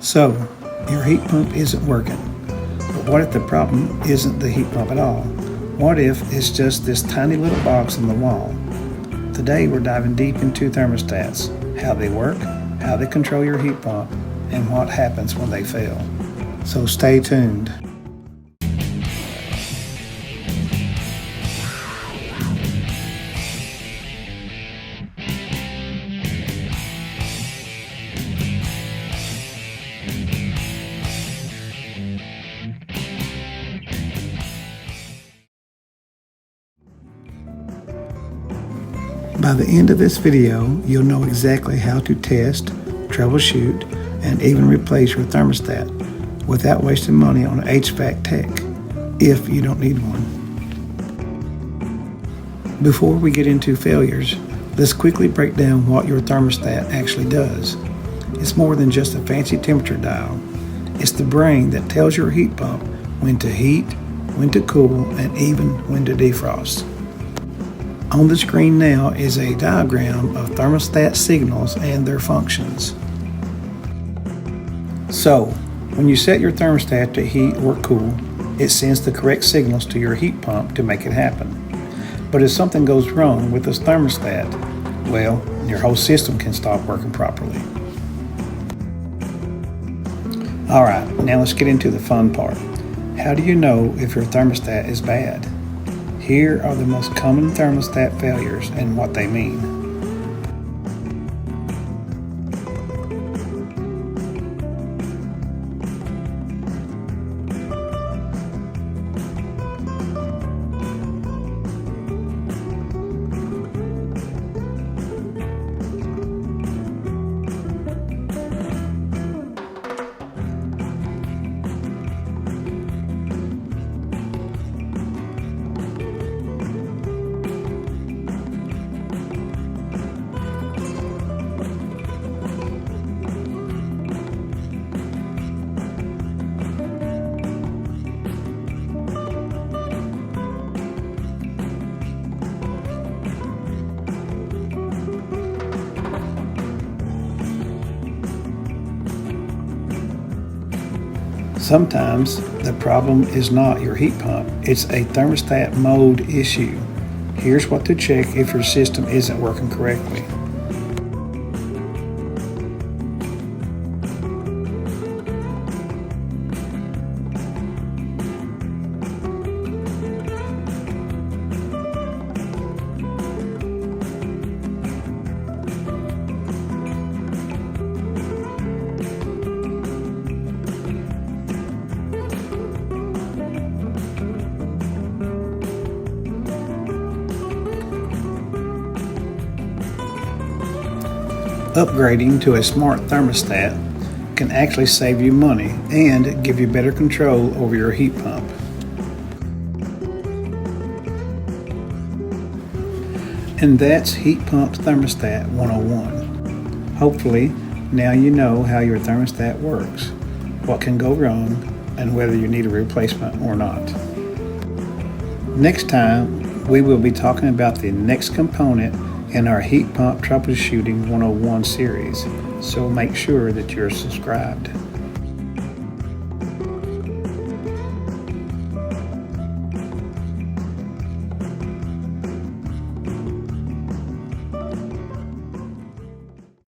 So, your heat pump isn't working. But what if the problem isn't the heat pump at all? What if it's just this tiny little box on the wall? Today we're diving deep into thermostats, how they work, how they control your heat pump, and what happens when they fail. So stay tuned. By the end of this video, you'll know exactly how to test, troubleshoot, and even replace your thermostat without wasting money on HVAC tech, if you don't need one. Before we get into failures, let's quickly break down what your thermostat actually does. It's more than just a fancy temperature dial. It's the brain that tells your heat pump when to heat, when to cool, and even when to defrost. On the screen now is a diagram of thermostat signals and their functions. So, when you set your thermostat to heat or cool, it sends the correct signals to your heat pump to make it happen. But if something goes wrong with this thermostat, well, your whole system can stop working properly. Alright, now let's get into the fun part. How do you know if your thermostat is bad? Here are the most common thermostat failures and what they mean. Sometimes the problem is not your heat pump, it's a thermostat mode issue. Here's what to check if your system isn't working correctly. Upgrading to a smart thermostat can actually save you money and give you better control over your heat pump. And that's Heat Pump Thermostat 101. Hopefully, now you know how your thermostat works, what can go wrong, and whether you need a replacement or not. Next time, we will be talking about the next component in our Heat Pump Troubleshooting 101 series, so make sure that you're subscribed.